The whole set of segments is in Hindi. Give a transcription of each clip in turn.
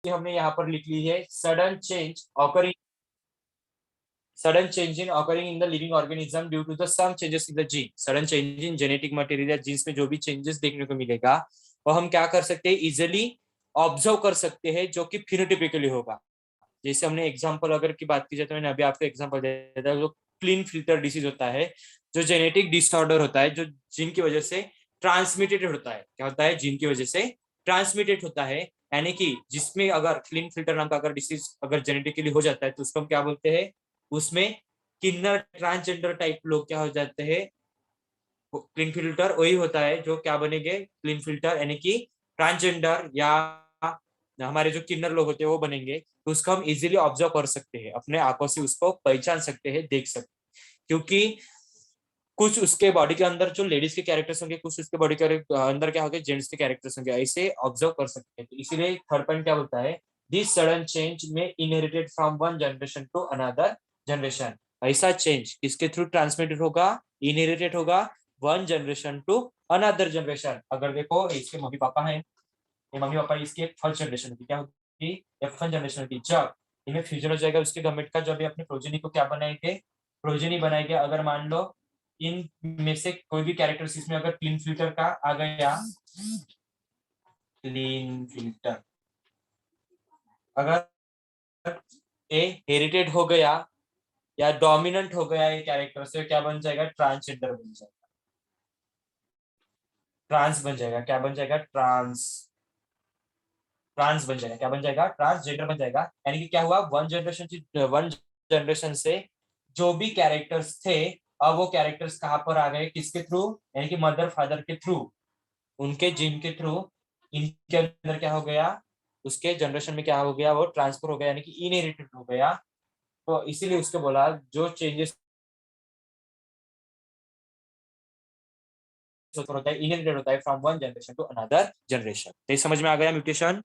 हमने यहाँ पर लिख ली है sudden change in occurring in the living organism due to the some changes in the gene. Sudden change in genetic material या जीन्स में जो भी चेंजेस देखने को मिलेगा वो हम क्या कर सकते हैं, इजिली ऑब्जर्व कर सकते हैं, जो कि फिनोटिपिकली होगा। जैसे हमने एग्जांपल अगर की बात की जाए तो मैंने अभी आपको एग्जांपल दिया था, जो क्लीन फिल्टर डिसीज होता है, जो जेनेटिक डिसऑर्डर होता है, जो जीन की वजह से ट्रांसमिटेड होता है। क्या होता है? जीन की वजह से ट्रांसमिटेड होता है, यानी कि जिसमें अगर क्लीन फिल्टर नाम का अगर डिसीज अगर जेनेटिकली हो जाता है तो उसको हम क्या बोलते हैं, उसमें किन्नर ट्रांसजेंडर टाइप लोग क्या हो जाते हैं, क्लीन फिल्टर वही होता है जो क्या बनेंगे, क्लीन फिल्टर यानी कि ट्रांसजेंडर या हमारे जो किन्नर लोग होते हैं वो बनेंगे। तो उसको हम इजीली ऑब्जर्व कर सकते हैं, अपने आंखों से उसको पहचान सकते हैं, देख सकते हैं, क्योंकि कुछ उसके बॉडी के अंदर जो लेडीज के कैरेक्टर्स होंगे, कुछ उसके बॉडी के अंदर क्या होंगे, जेंट्स के कैरेक्टर्स होंगे, ऐसे ऑब्जर्व कर सकते हैं। तो इसीलिए थर्ड पॉइंट क्या बोलता है, दिस सडन चेंज में inherited from one generation to another generation. ऐसा चेंज किसके थ्रू ट्रांसमिटेड होगा, इनहेरिटेड होगा, one generation to another generation. अगर देखो इसके मम्मी पापा हैं, ये मम्मी पापा इसकी एक फर्स्ट जनरेशन होगी, क्या होगी, F1 जनरेशन होगी। जब इनमें फ्यूजन हो जाएगा उसके गवर्नमेंट का, जब ये अपने प्रोजेनी को क्या बनाएंगे, प्रोजेनी बनाएंगे। अगर मान लो इन में से कोई भी कैरेक्टर्स इसमें अगर क्लीन फिल्टर का आ गया, क्लीन फिल्टर अगर ए हेरिटेड हो गया या डोमिनेंट हो गया ये कैरेक्टर, से क्या बन जाएगा, ट्रांसजेंडर बन जाएगा, ट्रांस बन जाएगा। क्या बन जाएगा, ट्रांस, ट्रांस बन जाएगा। क्या बन जाएगा, ट्रांसजेंडर बन जाएगा। यानी कि क्या हुआ, वन जनरेशन से जो भी कैरेक्टर्स थे, अब वो कैरेक्टर्स कहां पर आ गए, किसके थ्रू, यानी कि मदर फादर के थ्रू, उनके जीन के थ्रू इनके अंदर क्या हो गया, उसके जनरेशन में क्या हो गया, वो ट्रांसफर हो गया, यानी कि इनहेरिटेड हो गया। तो इसीलिए उसके बोला जो चेंजेस होता है, इनहेरिटेड होता है from one generation to another generation. तो समझ में आ गया म्यूटेशन?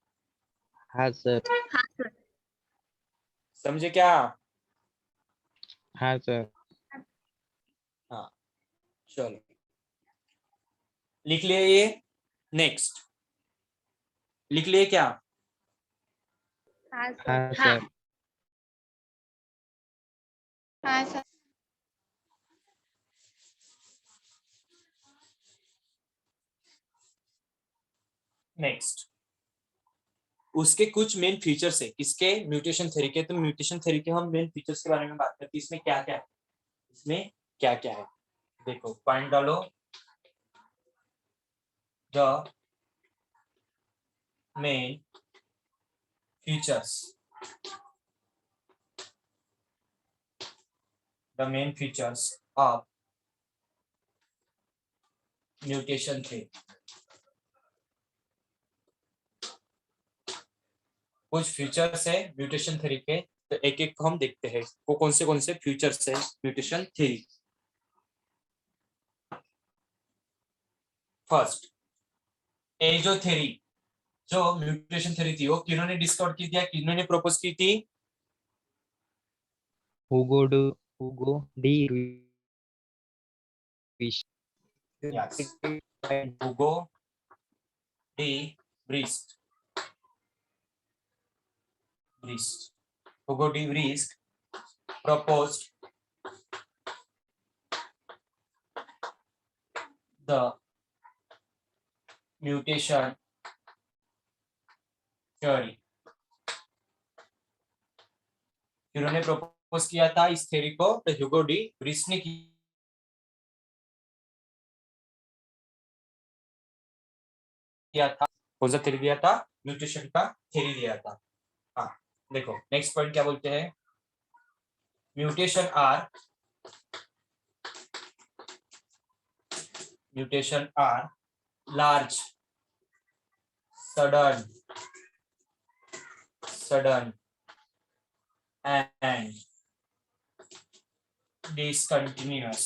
हाँ सर। समझे क्या? हाँ सर। हाँ, चलो लिख लिए ये। नेक्स्ट लिख लिए क्या? हाँ सर। हाँ सर। नेक्स्ट उसके कुछ मेन फीचर्स है, किसके, म्यूटेशन थ्योरी के। तो म्यूटेशन थ्योरी के हम मेन फीचर्स के बारे में बात करते हैं, इसमें क्या क्या है, इसमें क्या क्या है। देखो पॉइंट डालो, the main features, the main features of mutation theory. कुछ फीचर्स है म्यूटेशन थ्योरी के, तो एक एक को हम देखते हैं, वो कौन से फीचर्स है म्यूटेशन थ्योरी। फर्स्ट, ये जो थ्योरी, जो म्यूटेशन थ्योरी थी, वो किन्होंने डिस्कवर की थी या किन्होंने प्रपोज की थी? हुगो D Ruiz. Yes, Hugo D breast, Hugo D breast proposed the mutation theory। जिन्होंने प्रपोज किया था इस थ्योरी को, तो ह्यूगो डी ब्रिस्ट ने किया था। कौन सा थ्योरी दिया था? म्यूटेशन का थ्योरी दिया था। हाँ देखो नेक्स्ट पॉइंट क्या बोलते हैं, mutation are, mutation are large sudden and discontinuous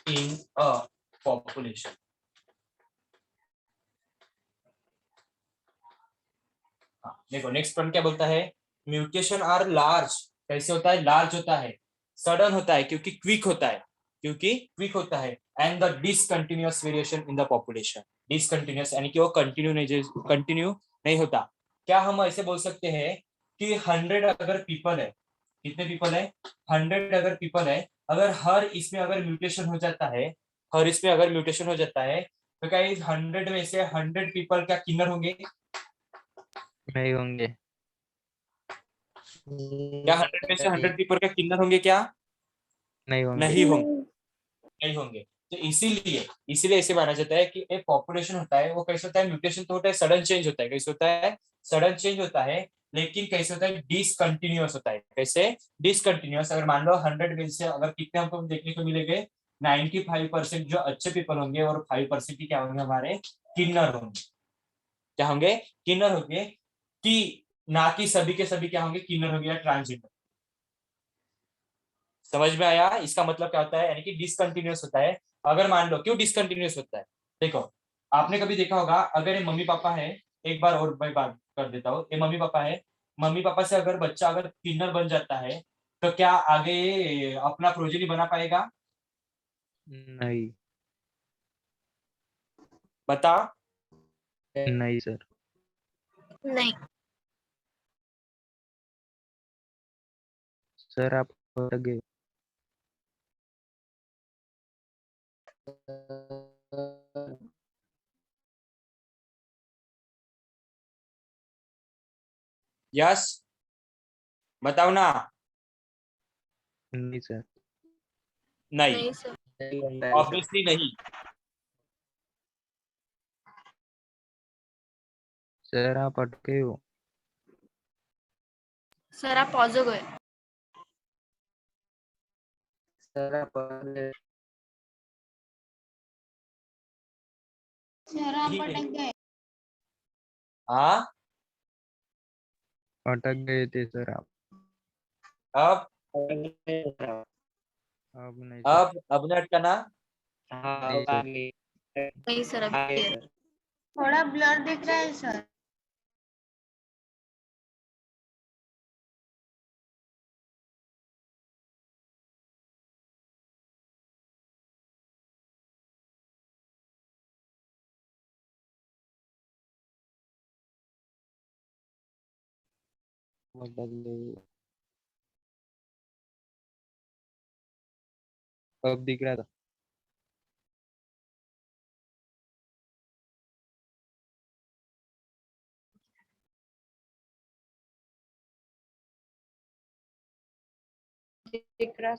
in a population। देखो नेक्स्ट पॉइंट क्या बोलता है, म्यूटेशन आर लार्ज, कैसे होता है, लार्ज होता है, सडन होता है, क्योंकि क्विक होता है, क्योंकि क्विक होता है, and the discontinuous variation in the population, discontinuous यानी कि वो कंटिन्यू नहीं होता। क्या हम ऐसे बोल सकते हैं कि 100 अगर पीपल है, कितने पीपल है, 100 अगर पीपल है, अगर हर इसमें अगर म्यूटेशन हो जाता है, हर इसमें अगर म्यूटेशन हो जाता है, तो क्या इस 100 में से 100 पीपल क्या किन्नर होंगे? नहीं होंगे। क्या 100 में से 100 पीपल क्या किन्नर होंगे क्या? नहीं होंगे। नहीं होंगे, नहीं होंगे। तो इसीलिए इसीलिए ऐसे माना जाता है कि एक पॉपुलेशन होता है, वो कैसे होता है, म्यूटेशन तो होता है, सडन चेंज होता है, कैसे होता है, सडन चेंज होता है, लेकिन कैसे होता है, डिसकंटिन्यूअस होता है। कैसे डिसकंटिन्यूअस? अगर मान लो 100 में से अगर कितने हमको देखने को मिलेंगे, 95% जो अच्छे पीपल होंगे और 5% ही क्या होंगे, हमारे किन्नर होंगे। क्या होंगे? किन्नर होंगे, कि ना कि सभी के सभी क्या होंगे, किन्नर होंगे या ट्रांसजेंडर। समझ में आया? इसका मतलब क्या होता है, यानी कि डिसकंटिन्यूअस होता है। अगर मान लो, क्यों डिसकंटिन्यूअस होता है, देखो आपने कभी देखा होगा, अगर ये मम्मी पापा है, एक बार और मैं बात कर देता हूँ, ये मम्मी पापा है, मम्मी पापा से अगर बच्चा अगर किन्नर बन जाता है, तो क्या आगे अपना प्रोजेनी बना पाएगा? नहीं। बता। नहीं सर। नहीं। सर आप अटक गए। यस, बताओ ना। नहीं सर। नहीं, नहीं सर। ऑब्वियसली नहीं। सर आप अटके हो। सर आप पॉज हो गए। सर आप अटक गए। सर आप अटक गए। हाँ, अटक गए थे सर आप। अब अब नहीं सर। अब ने अटकाना। नहीं सर। नहीं सर, अब clear। थोड़ा ब्लर दिख रहा है सर। अटक गए। अब दिख रहा था। दिख रहा है।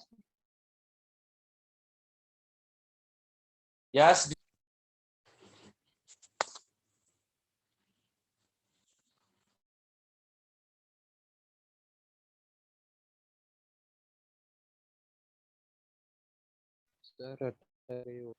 यस। सर अटक गए हो।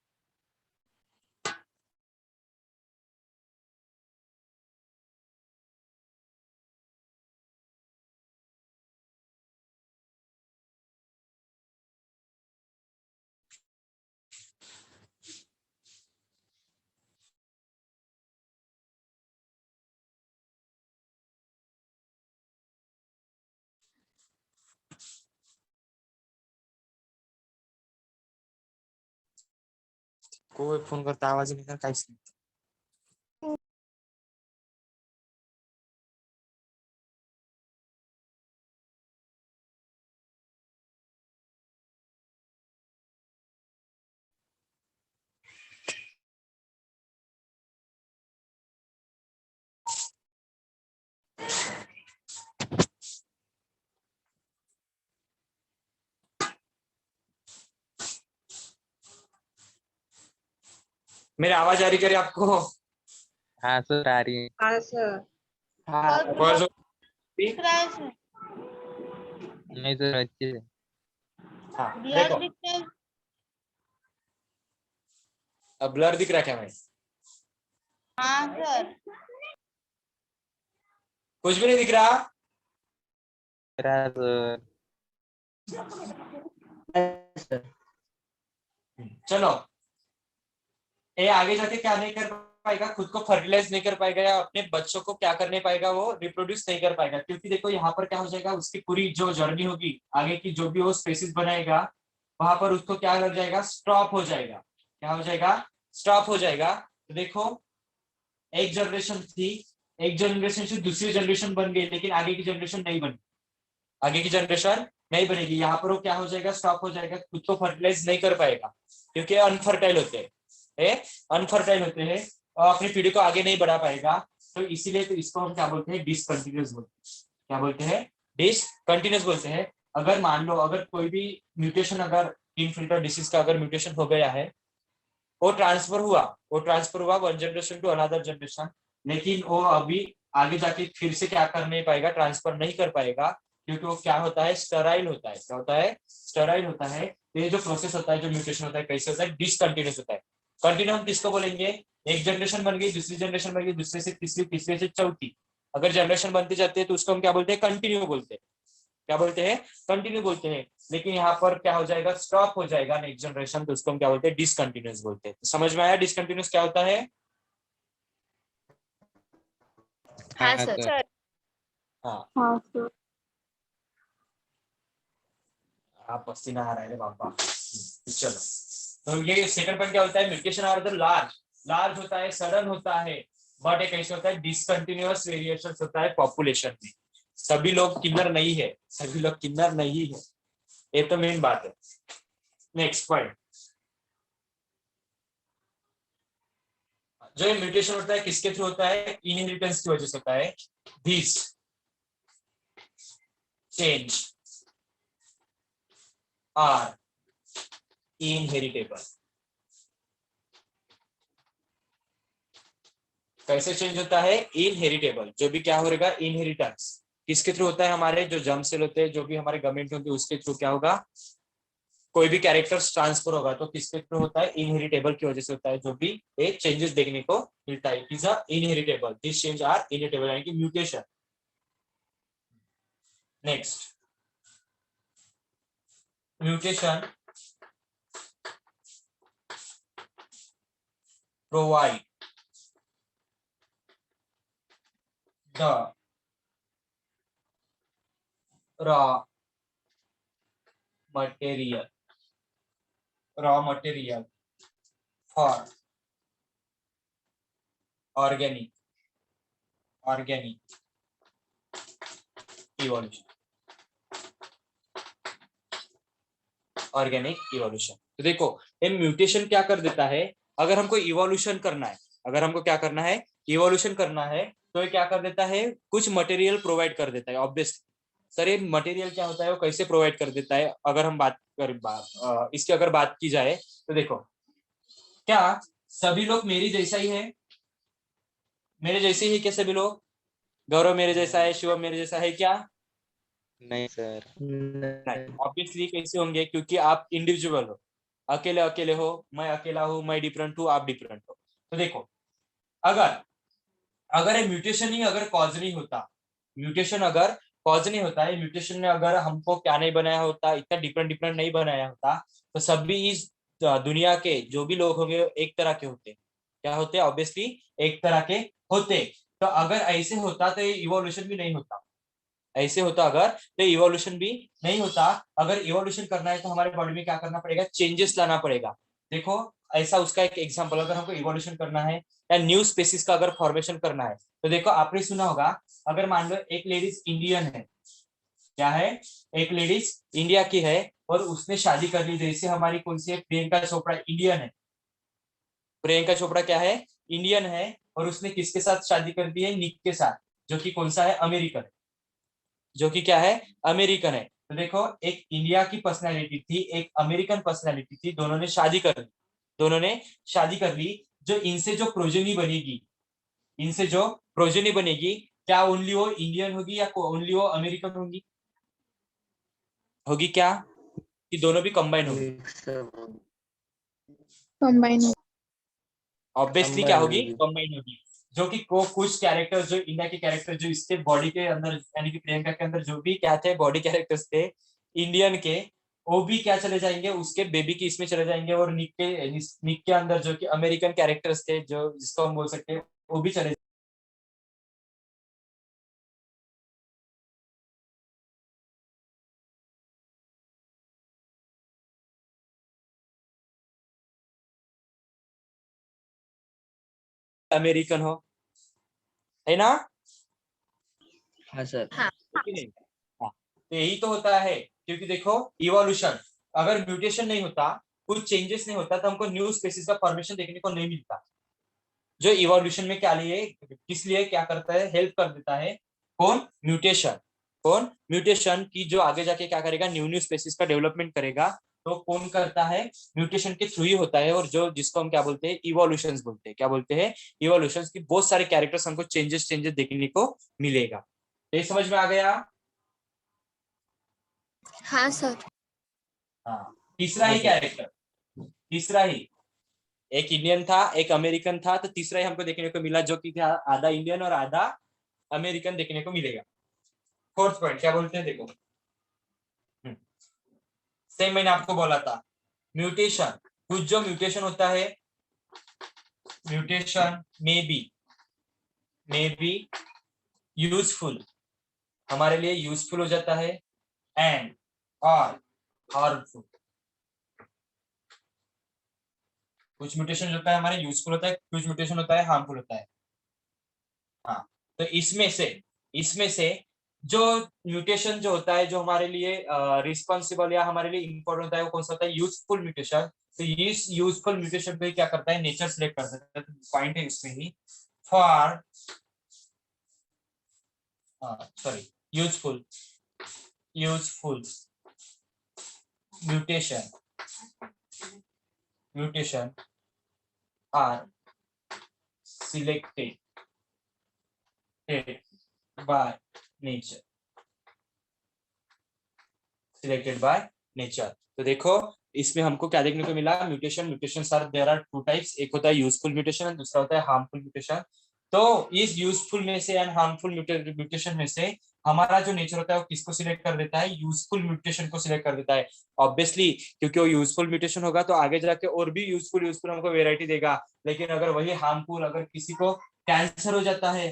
कोई फोन करता, आवाज ही नहीं, काहीच नाही. मेरी आवाज आ रही करे आपको? हाँ सर आ रही है। हाँ सर। आवाज दिख रहा है सर। नहीं सर अच्छे से। हाँ ब्लर देखो, दिख रहा है। अब ब्लर दिख रहा है क्या भाई? हाँ सर। कुछ भी नहीं दिख रहा? दिख रहा सर। चलो, ये आगे जाके क्या नहीं कर पाएगा, खुद को फर्टिलाइज नहीं कर पाएगा या अपने बच्चों को क्या करने पाएगा, वो रिप्रोड्यूस नहीं कर पाएगा। क्योंकि देखो यहाँ पर क्या हो जाएगा, उसकी पूरी जो जर्नी होगी आगे की, जो भी वो स्पेसिस बनाएगा वहां पर उसको क्या लग जाएगा, स्टॉप हो जाएगा। क्या हो जाएगा, स्टॉप हो जाएगा। तो देखो एक जनरेशन थी, एक जनरेशन से दूसरी जनरेशन बन गई, लेकिन आगे की जनरेशन नहीं बनी, आगे की जनरेशन नहीं बनेगी। यहाँ पर वो क्या हो जाएगा, स्टॉप हो जाएगा, खुद को फर्टिलाइज नहीं कर पाएगा क्योंकि अनफर्टाइल होते हैं, अनफर्टाइल होते हैं और अपनी पीढ़ी को आगे नहीं बढ़ा पाएगा। तो इसीलिए तो इसको हम क्या बोलते हैं, डिसकंटिन्यूस बोलते हैं। क्या बोलते हैं, डिसकंटिन्यूस बोलते हैं। अगर मान लो अगर कोई भी म्यूटेशन, अगर इनफिल्टर डिसीज का अगर म्यूटेशन हो गया है, वो ट्रांसफर हुआ one generation to another generation, लेकिन वो अभी आगे जाके फिर से क्या कर नहीं पाएगा, ट्रांसफर नहीं कर पाएगा, क्योंकि वो क्या होता है, स्टेराइल होता है। क्या होता है, स्टेराइल होता है। ये जो प्रोसेस होता है, जो म्यूटेशन होता है, कैसे होता है, डिसकंटिन्यूस होता है। कंटिन्यू हम किसको बोलेंगे, एक जनरेशन बन गई, दूसरी जनरेशन बन गई, दूसरे से तीसरी, तीसरे से चौथी, अगर जनरेशन बनती जाती है तो उसको हम क्या बोलते हैं, कंटिन्यू बोलते हैं। क्या बोलते हैं, कंटिन्यू बोलते हैं। लेकिन यहाँ पर क्या हो जाएगा, स्टॉप हो जाएगा नेक्स्ट जनरेशन, तो उसको हम क्या बोलते हैं, डिसकंटिन्यूस बोलते हैं। तो समझ में आया डिसकंटिन्यूस क्या होता है। हाँ हाँ सर। सर। हाँ, हाँ सर। आप पसीना आ रहा है बाबा। चलो, तो ये सेकंड पॉइंट क्या होता है, mutation are the large, large होता है, सडन होता है, बट एक ऐसे होता है डिसकंटिन्यूअस वेरिएशन होता है पॉपुलेशन में। सभी लोग किन्नर नहीं है, सभी लोग किन्नर नहीं है, ये तो मेन बात है। नेक्स्ट पॉइंट, जो ये म्यूटेशन होता है किसके थ्रू होता है, इनहेरिटेंस की वजह से होता है। This change are inheritable. कैसे चेंज होता है, इनहेरिटेबल, जो भी क्या होगा, इनहेरिटेंस किसके थ्रू होता है, हमारे जो जर्म सेल होते हैं, जो भी हमारे गवर्नमेंट होंगे उसके थ्रू क्या होगा, कोई भी कैरेक्टर्स ट्रांसफर होगा तो किसके थ्रू होता है, इनहेरिटेबल की वजह से होता है। जो भी एक चेंजेस देखने को मिलता है, it is inheritable, this change are inheritable, यानी कि mutation. Next, mutation provide the raw material for organic evolution, organic evolution. तो देखो ये म्यूटेशन क्या कर देता है, अगर हमको इवोल्यूशन करना है, अगर हमको क्या करना है, इवोल्यूशन करना है, तो ये क्या कर देता है, कुछ मटेरियल प्रोवाइड कर देता है। ऑब्वियसली सर ये मटेरियल क्या होता है, वो कैसे प्रोवाइड कर देता है, अगर हम इसकी अगर बात की जाए तो देखो, क्या सभी लोग मेरी जैसा ही है, मेरे जैसे ही क्या सभी लोग, गौरव मेरे जैसा है, शिवम मेरे जैसा है क्या, नहीं सर। नहीं। ऑब्वियसली कैसे होंगे, क्योंकि आप इंडिविजुअल हो, अकेले अकेले हो, मैं अकेला हूं, मैं डिफरेंट हूं, आप डिफरेंट हो। तो देखो अगर अगर ये म्यूटेशन ही अगर कॉज नहीं होता, म्यूटेशन अगर कॉज नहीं होता है, म्यूटेशन ने अगर हमको क्या नहीं बनाया होता, इतना डिफरेंट डिफरेंट नहीं बनाया होता, तो सभी इस दुनिया के जो भी लोग होंगे एक तरह के होते। क्या होते, ऑब्वियसली एक तरह के होते। तो अगर ऐसे होता तो ये इवोल्यूशन भी नहीं होता, ऐसे होता अगर तो इवोल्यूशन भी नहीं होता। अगर इवोल्यूशन करना है तो हमारे बॉडी में क्या करना पड़ेगा, चेंजेस लाना पड़ेगा। देखो ऐसा उसका एक एग्जांपल, अगर हमको इवोल्यूशन करना है या न्यू स्पीसीज का अगर फॉर्मेशन करना है, तो देखो आपने सुना होगा, अगर मान लो एक लेडीज इंडियन है, क्या है, एक लेडीज इंडिया की है और उसने शादी कर ली, जैसे हमारी कौन सी है, प्रियंका चोपड़ा इंडियन है, प्रियंका चोपड़ा क्या है, इंडियन है, और उसने किसके साथ शादी कर दी है, निक के साथ, जो कि कौन सा है, अमेरिकन है, जो कि क्या है, अमेरिकन है। तो देखो एक इंडिया की पर्सनैलिटी थी, एक अमेरिकन पर्सनैलिटी थी, दोनों ने शादी कर ली, दोनों ने शादी कर ली। जो इनसे जो प्रोजेनी बनेगी, इनसे जो प्रोजेनी बनेगी, क्या ओनली वो इंडियन होगी या ओनली वो अमेरिकन होगी, होगी क्या, कि दोनों भी कंबाइन होगी, कंबाइन। ऑब्वियसली क्या होगी, कंबाइन होगी। जो कि कुछ कैरेक्टर, जो इंडिया के कैरेक्टर जो इसके बॉडी के अंदर, यानी कि प्रियंका के अंदर जो भी क्या थे बॉडी कैरेक्टर्स थे इंडियन के, वो भी क्या चले जाएंगे, उसके बेबी की इसमें चले जाएंगे, और निक के अंदर जो कि अमेरिकन कैरेक्टर्स थे, जो जिसको हम बोल सकते हैं, वो भी चले अमेरिकन हो, है ना? हाँ सर। हाँ है कि नहीं? हाँ, तो यही तो होता है, क्योंकि देखो इवोल्यूशन, अगर म्यूटेशन नहीं होता, कुछ चेंजेस नहीं होता, तो हमको न्यू स्पेसीज का फॉर्मेशन देखने को नहीं मिलता। जो इवोल्यूशन में क्या लिए, किस लिए क्या करता है, हेल्प कर देता है, कौन? म्यूटेशन। कौन? म्यूटेशन की जो आगे जाके क्या करेगा, न्यू न्यू स्पेसीज का डेवलपमेंट करेगा, तो कौन करता है? म्यूटेशन के थ्रू ही होता है। और जो जिसको हम क्या बोलते हैं, इवोल्यूशंस बोलते हैं। क्या बोलते हैं? इवोल्यूशंस की बहुत सारे कैरेक्टर्स हमको चेंजेस चेंजेस देखने को मिलेगा। ये समझ में आ गया? हाँ सर। हाँ, तीसरा हाँ ही सर। कैरेक्टर, तीसरा ही, एक इंडियन था, एक अमेरिकन था, तो तीसरा ही हमको देखने को मिला, जो कि था आधा इंडियन और आधा अमेरिकन देखने को मिलेगा। फोर्थ पॉइंट क्या बोलते हैं, देखो। सेम मैंने आपको बोला था, म्यूटेशन, कुछ जो म्यूटेशन होता है, म्यूटेशन मे बी यूजफुल, हमारे लिए यूजफुल हो जाता है, एंड और हार्मफुल। कुछ म्यूटेशन होता है हमारे यूजफुल होता है, कुछ म्यूटेशन होता है हार्मफुल होता है। हाँ, तो इसमें से जो म्यूटेशन जो होता है, जो हमारे लिए रिस्पॉन्सिबल या हमारे लिए इंपॉर्टेंट होता है, वो कौन सा होता है? Useful mutation. तो इस यूजफुल म्यूटेशन पे क्या करता है, नेचर सिलेक्ट कर देता है। पॉइंट है इसमें ही, for sorry, useful useful mutation mutation are selected by nature, selected by nature. तो देखो, इसमें हमको क्या देखने को मिला, mutation, there are two types, एक होता है यूजफुल म्यूटेशन, दूसरा होता है हार्मफुल म्यूटेशन। तो इस यूजफुल में से एंड हार्मफुल म्यूटेशन में से हमारा जो नेचर होता है, वो किसको सिलेक्ट कर देता है? यूजफुल म्यूटेशन को सिलेक्ट कर देता है, ऑब्वियसली, क्योंकि वो यूजफुल म्यूटेशन होगा तो आगे जाके और भी यूजफुल यूजफुल हमको वेराइटी देगा। लेकिन अगर वही हार्मफुल, अगर किसी को कैंसर हो जाता है,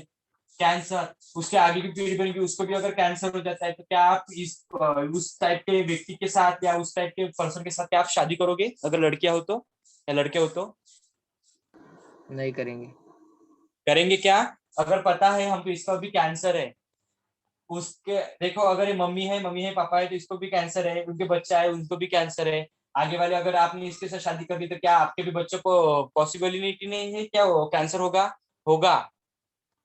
कैंसर, उसके आगे की पीढ़ी बनेगी, उसको भी अगर कैंसर हो जाता है, तो क्या आप उस टाइप के व्यक्ति के साथ या उस टाइप के पर्सन के साथ क्या आप शादी करोगे, अगर लड़कियां हो तो या लड़के हो तो? नहीं करेंगे। करेंगे क्या? अगर पता है हमको इसका भी कैंसर है, उसके देखो, अगर ये मम्मी है पापा है, तो इसको भी कैंसर है, उनके बच्चा है उनको भी कैंसर है, आगे वाले, अगर आपने इसके साथ शादी कर दी, तो क्या आपके भी बच्चों को पॉसिबिलिटी नहीं है, क्या वो कैंसर होगा? होगा।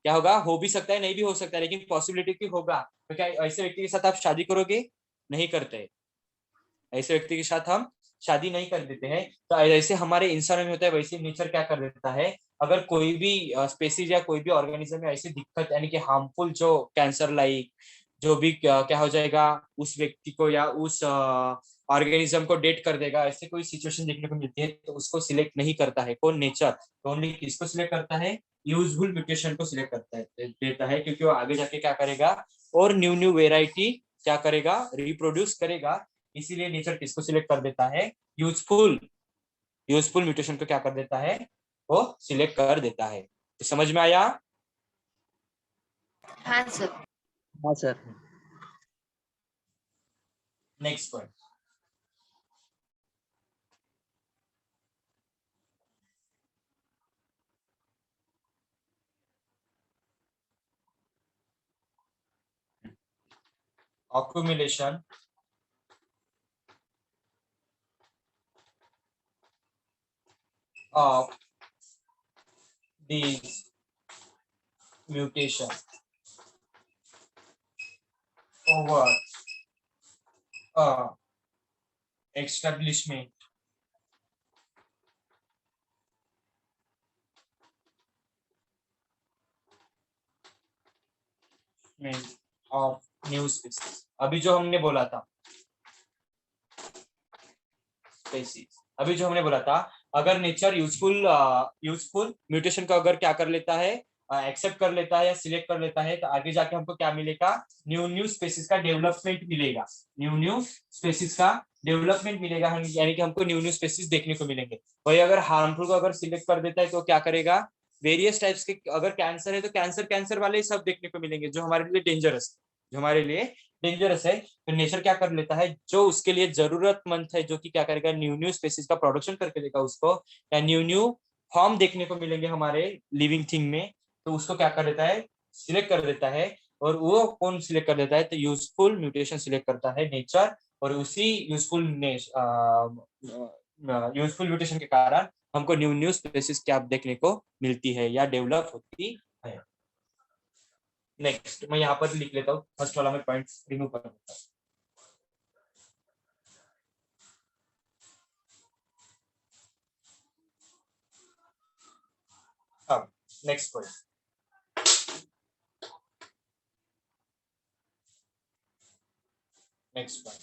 क्या होगा? हो भी सकता है, नहीं भी हो सकता है, लेकिन पॉसिबिलिटी की होगा। तो क्या ऐसे व्यक्ति के साथ आप शादी करोगे? नहीं करते। ऐसे व्यक्ति के साथ हम शादी नहीं कर देते हैं। तो ऐसे हमारे इंसानों में होता है, वैसे नेचर क्या कर देता है, अगर कोई भी स्पेसीज या कोई भी ऑर्गेनिज्म में ऐसी दिक्कत, यानी कि हार्मफुल, जो कैंसर लाइक जो भी क्या हो जाएगा, उस व्यक्ति को या उस ऑर्गेनिज्म को डेट कर देगा, ऐसे कोई सिचुएशन देखने को मिलती है, तो उसको सिलेक्ट नहीं करता है कौन? नेचर। तो ओनली किसको सिलेक्ट करता है? यूजफुल म्यूटेशन को सिलेक्ट करता है, देता है, क्योंकि वो आगे जाके क्या करेगा, और न्यू न्यू वेराइटी क्या करेगा, रिप्रोड्यूस करेगा। इसीलिए नेचर किसको सिलेक्ट कर देता है? यूजफुल यूजफुल म्यूटेशन को क्या कर देता है, वो सिलेक्ट कर देता है। तो समझ में आया? हाँ सर। हाँ sir. Next point, accumulation of these mutation over a establishment of new species। अभी जो हमने बोला था स्पेसीज, अभी जो हमने बोला था, अगर नेचर यूजफुल म्यूटेशन को अगर क्या कर लेता है, एक्सेप्ट कर लेता है या सिलेक्ट कर लेता है, तो आगे जाके हमको क्या मिलेगा? न्यू न्यू स्पेसीज का डेवलपमेंट मिलेगा, न्यू न्यू स्पेसीज का डेवलपमेंट मिलेगा, यानी कि हमको न्यू न्यू स्पेसीज देखने को मिलेंगे। वही अगर हार्मफुल को अगर सिलेक्ट कर देता है तो क्या करेगा, वेरियस टाइप्स के, अगर कैंसर है तो कैंसर कैंसर वाले ही सब देखने को मिलेंगे जो हमारे लिए डेंजरस, जो हमारे लिए डेंजरस है। तो नेचर क्या कर लेता है, जो उसके लिए जरूरतमंद है, जो कि क्या करेगा, न्यू न्यू स्पेसीज का प्रोडक्शन करके देगा उसको, या न्यू न्यू फॉर्म देखने को मिलेंगे हमारे लिविंग थिंग में, तो उसको क्या कर देता है, सिलेक्ट कर देता है। और वो कौन सिलेक्ट कर देता है, तो यूजफुल म्यूटेशन सिलेक्ट करता है नेचर, और उसी यूजफुल म्यूटेशन के कारण हमको न्यू न्यू स्पेसीज क्या देखने को मिलती है या डेवलप होती है। नेक्स्ट मैं यहाँ पर लिख लेता हूँ, फर्स्ट वाला मैं पॉइंट रिमूव कर देता हूँ। अब नेक्स्ट पॉइंट, नेक्स्ट पॉइंट,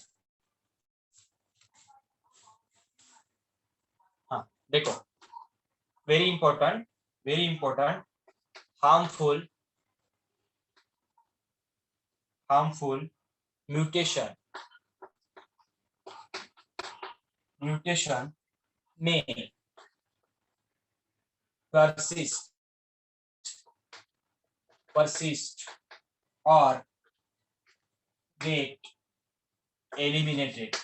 हाँ देखो, very important, very important, harmful, harmful mutation, mutation में persist, persist or get eliminated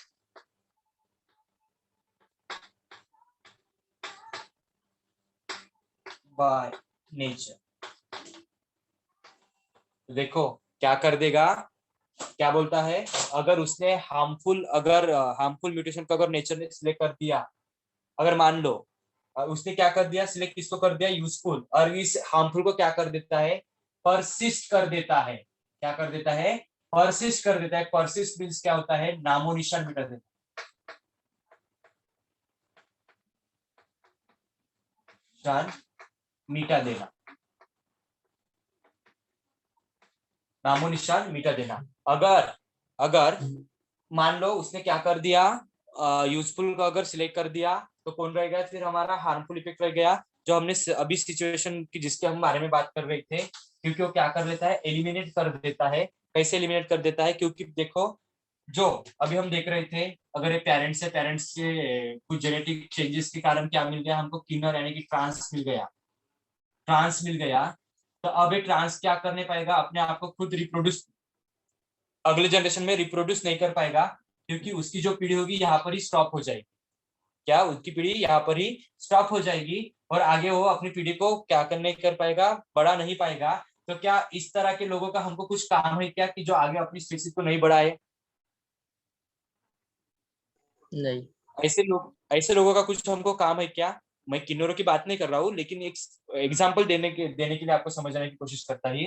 by nature। देखो क्या कर देगा, क्या बोलता है, अगर उसने हार्मफुल, अगर हार्मफुल म्यूटेशन को अगर नेचर ने सिलेक्ट कर दिया, अगर मान लो उसने क्या कर दिया, सिलेक्ट किसको कर दिया, यूजफुल, और इस हार्मफुल को क्या कर देता है, परसिस्ट कर देता है, क्या कर देता है, परसिस्ट कर देता है। परसिस्ट मींस क्या होता है, नामो निशान मिटा देता है, मिटा देना, नामो निशान मिटा देना। अगर अगर मान लो उसने क्या कर दिया, यूजफुल को अगर सिलेक्ट कर दिया, तो कौन रह गया फिर, हमारा हार्मफुल इफेक्ट रह गया, जो हमने अभी सिचुएशन की जिसके हम बारे में बात कर रहे थे। क्योंकि वो क्या कर लेता है, एलिमिनेट कर देता है। कैसे एलिमिनेट कर देता है, क्योंकि देखो जो अभी हम देख रहे थे, अगर ये पेरेंट्स है, पेरेंट्स के कुछ जेनेटिक चेंजेस के कारण क्या मिल गया हमको, किन्नर यानी कि ट्रांस मिल गया, ट्रांस मिल गया। तो अब ये ट्रांस क्या करने पाएगा, अपने आप को खुद रिप्रोड्यूस, अगले जनरेशन में रिप्रोड्यूस नहीं कर पाएगा, क्योंकि उसकी जो पीढ़ी होगी यहाँ पर ही स्टॉप हो जाएगी। क्या उसकी पीढ़ी यहाँ पर ही स्टॉप हो जाएगी, और आगे वो अपनी पीढ़ी को क्या करने कर पाएगा, बड़ा नहीं पाएगा। तो क्या इस तरह के लोगों का हमको कुछ काम है क्या, कि जो आगे अपनी स्पीसीज को नहीं बढ़ाए? नहीं। ऐसे लोगों का कुछ हमको काम है क्या? मैं किन्नरों की बात नहीं कर रहा हूँ, लेकिन एक एग्जाम्पल देने के लिए आपको समझने की कोशिश करता ही,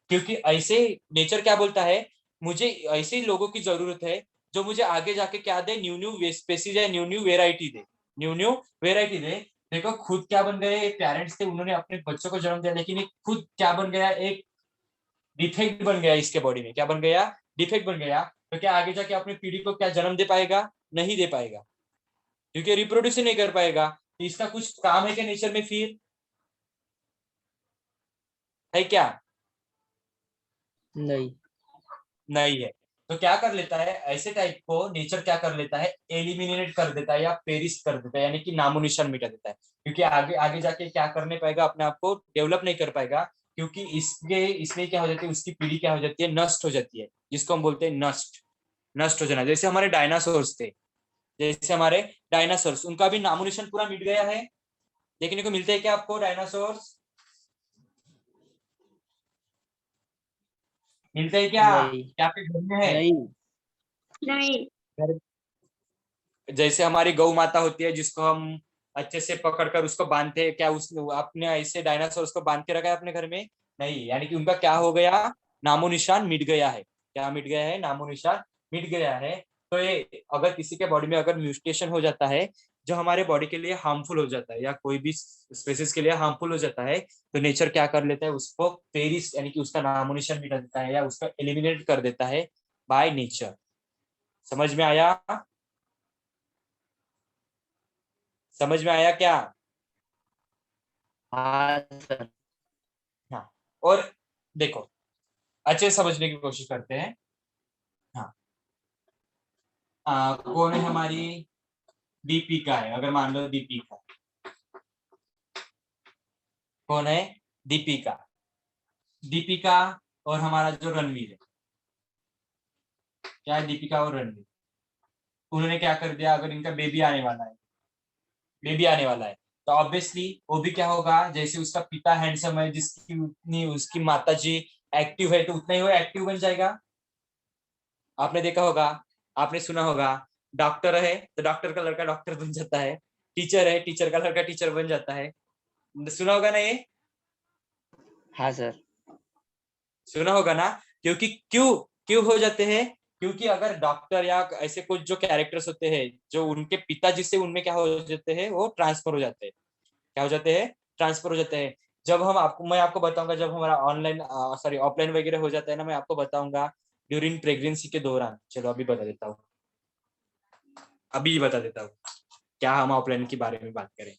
क्योंकि ऐसे नेचर क्या बोलता है, मुझे ऐसे ही लोगों की जरूरत है जो मुझे आगे जाके क्या दे, न्यू न्यू स्पेसीज या न्यू न्यू वेराइटी दे, न्यू न्यू वेराइटी दे। देखो खुद क्या बन गए, पेरेंट्स थे, उन्होंने अपने बच्चों को जन्म दिया, लेकिन एक खुद क्या बन गया, एक डिफेक्ट बन गया इसके बॉडी में, क्या बन गया, डिफेक्ट बन गया। तो क्या आगे जाके अपनी पीढ़ी को क्या जन्म दे पाएगा? नहीं दे पाएगा, क्योंकि रिप्रोड्यूस ही नहीं कर पाएगा। तो इसका कुछ काम है क्या नेचर में फिर, है क्या? नहीं। नहीं है। तो क्या कर लेता है, ऐसे टाइप को नेचर क्या कर लेता है, एलिमिनेट कर देता है या पेरिस कर देता है, यानी कि नामो निशान मिटा देता है। क्योंकि आगे आगे जाके क्या करने पाएगा, अपने आप को डेवलप नहीं कर पाएगा, क्योंकि इसके इसमें क्या हो जाती है, उसकी पीढ़ी क्या हो जाती है, नष्ट हो जाती है, जिसको हम बोलते हैं नष्ट, नष्ट हो जाना। जैसे हमारे डायनासोर्स थे, जैसे हमारे डायनासोर्स, उनका भी नामो निशान पूरा मिट गया है। देखने को मिलते हैं क्या आपको डायनासोर्स, मिलते हैं क्या? नहीं। क्या आपके घर में है? नहीं। नहीं। जैसे हमारी गौ माता होती है, जिसको हम अच्छे से पकड़कर उसको बांधते हैं, क्या उस आपने ऐसे डायनासोर को बांध के रखा है अपने घर में? नहीं, यानी कि उनका क्या हो गया, नामो निशान मिट गया है। क्या मिट गया है, नामो निशान मिट गया है। तो ये अगर किसी के बॉडी में अगर म्यूटेशन हो जाता है, जो हमारे बॉडी के लिए हार्मफुल हो जाता है, या कोई भी स्पेसिस के लिए हार्मफुल हो जाता है, तो नेचर क्या कर लेता है, उसको पेरिस यानी कि उसका नामो निशान मिटा देता है, या उसका एलिमिनेट कर देता है बाय नेचर। समझ में आया? समझ में आया क्या? हाँ सर। हाँ। और देखो, अच्छे से समझने की कोशिश करते हैं। हाँ, कौन है हमारी दीपिका है, अगर मान लो दीपिका, कौन है दीपिका, दीपिका और हमारा जो रणवीर है, क्या है दीपिका और रणवीर, उन्होंने क्या कर दिया, अगर इनका बेबी आने वाला है, बेबी आने वाला है, तो ऑब्वियसली वो भी क्या होगा, जैसे उसका पिता हैंडसम है, जिसकी उतनी उसकी माता जी एक्टिव है, तो उतना ही वो एक्टिव बन जाएगा। आपने देखा होगा, आपने सुना होगा, डॉक्टर है तो डॉक्टर का लड़का डॉक्टर बन जाता है, टीचर है टीचर का लड़का टीचर बन जाता है। सुना होगा ना ये, हाँ सर। सुना होगा ना। क्योंकि क्यों क्यों हो जाते हैं, क्योंकि अगर डॉक्टर या ऐसे कुछ जो कैरेक्टर्स होते हैं, जो उनके पिताजी से उनमें क्या हो जाते हैं, वो ट्रांसफर हो जाते हैं, क्या हो जाते हैं, ट्रांसफर हो जाते हैं। जब हम आपको मैं आपको बताऊंगा, जब हमारा ऑनलाइन सॉरी ऑफलाइन वगैरह हो जाता है ना, मैं आपको बताऊंगा ड्यूरिंग प्रेगनेंसी के दौरान। चलो अभी बता देता हूँ, अभी बता देता हूँ क्या हम ऑफलाइन के बारे में बात करें।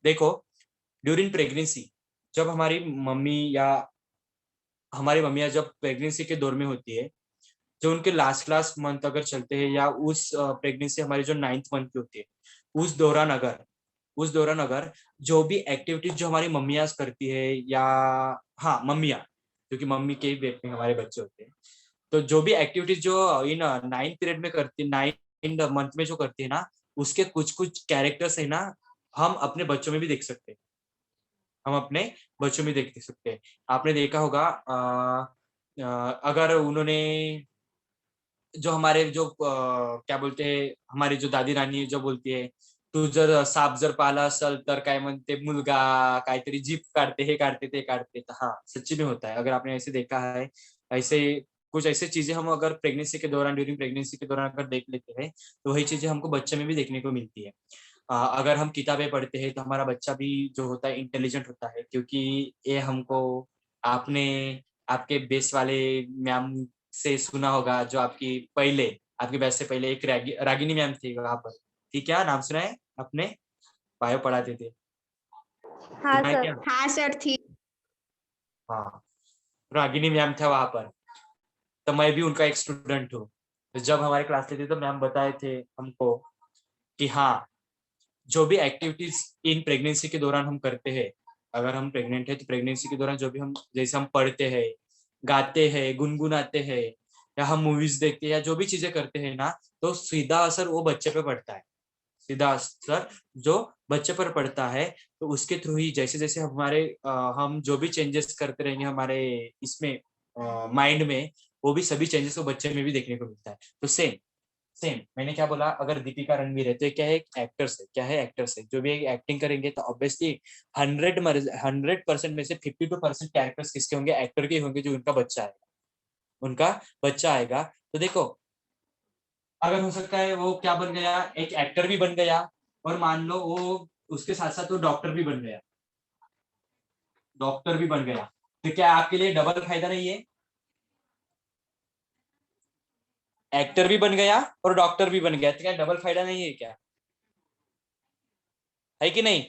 देखो, ड्यूरिंग प्रेगनेंसी जब हमारी मम्मियाँ जब प्रेगनेंसी के दौर में होती है, जो उनके लास्ट लास्ट मंथ अगर चलते हैं, या उस प्रेगनेंसी हमारी जो 9th मंथ की होती है, उस दौरान अगर जो भी एक्टिविटीज जो हमारी मम्मियाँ करती है, या हाँ मम्मियाँ, क्योंकि मम्मी के पेट में हमारे बच्चे होते हैं, तो जो भी एक्टिविटीज जो इन 9th पीरियड में करती है, 9th मंथ में जो करती है ना, उसके कुछ कुछ कैरेक्टर्स है ना, हम अपने बच्चों में भी देख सकते हैं, हम अपने बच्चों में देख सकते हैं। आपने देखा होगा, अगर उन्होंने जो हमारे जो क्या बोलते हैं, हमारी जो दादी रानी जो बोलती है, तू जर साप जर पाला असल तर काय म्हणते मुलगा, काहीतरी जीप काढते, हे काढते ते काढते, तो हाँ सच्ची में होता है। अगर आपने ऐसे देखा है, ऐसे कुछ ऐसे चीजें हम अगर प्रेगनेंसी के दौरान, ड्यूरिंग प्रेगनेंसी के दौरान अगर देख लेते हैं, तो वही चीजें हमको बच्चे में भी देखने को मिलती है। अगर हम किताबें पढ़ते हैं, तो हमारा बच्चा भी जो होता है इंटेलिजेंट होता है, क्योंकि ये हमको आपने आपके बेस वाले मैम से सुना होगा, जो आपकी बैच से पहले एक रागिनी मैम थी वहां पर, ठीक, क्या नाम सुना है आपने, बायो पढ़ाते थे, हाँ सुना है सर। क्या? हाँ सर थी। हाँ, रागिनी मैम था वहां पर, तो मैं भी उनका एक स्टूडेंट हूँ। तो जब हमारे क्लास लेते तो मैम बताए थे हमको कि हाँ, जो भी एक्टिविटीज इन प्रेगनेंसी के दौरान हम करते हैं, अगर हम प्रेग्नेंट है तो प्रेगनेंसी के दौरान जो भी हम, जैसे हम पढ़ते हैं, गाते हैं, गुनगुनाते हैं, या हम मूवीज देखते हैं, या जो भी चीजें करते हैं ना, तो सीधा असर वो बच्चे पे पड़ता है, सीधा असर जो बच्चे पर पड़ता है। तो उसके थ्रू ही जैसे जैसे हम जो भी चेंजेस करते रहेंगे हमारे इसमें माइंड में, वो भी सभी चेंजेस को बच्चे में भी देखने को मिलता है। तो सेम सेम मैंने क्या बोला, अगर दीपिका रणवीर है तो ये क्या है, एक्टर्स है, क्या है, एक्टर्स है, जो भी एक्टिंग करेंगे, तो ऑब्वियसली 100% में से 52% कैरेक्टर्स किसके होंगे, एक्टर के होंगे, जो उनका बच्चा आएगा। तो देखो, अगर हो सकता है वो क्या बन गया, एक एक्टर भी बन गया, और मान लो वो उसके साथ साथ वो डॉक्टर भी बन गया, तो क्या आपके लिए डबल फायदा नहीं है? एक्टर भी बन गया और डॉक्टर भी बन गया, तो क्या डबल फायदा नहीं है क्या, है कि नहीं?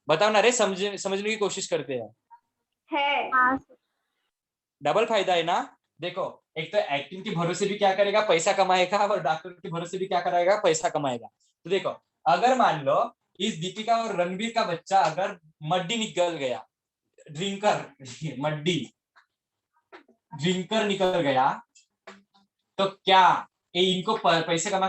बताओ ना रे, समझने की कोशिश करते हैं। है। हाँ सर। डबल फायदा है ना। देखो, एक तो एक्टिंग के भरोसे भी क्या करेगा, पैसा कमाएगा, और डॉक्टर के भरोसे भी क्या कराएगा, पैसा कमाएगा। तो देखो, अगर मान लो इस दीपिका और रणबीर का बच्चा अगर मड्डी निकल गया, ड्रिंकर मड्डी ड्रिंकर निकल गया, तो क्या ये इनको पैसे कमा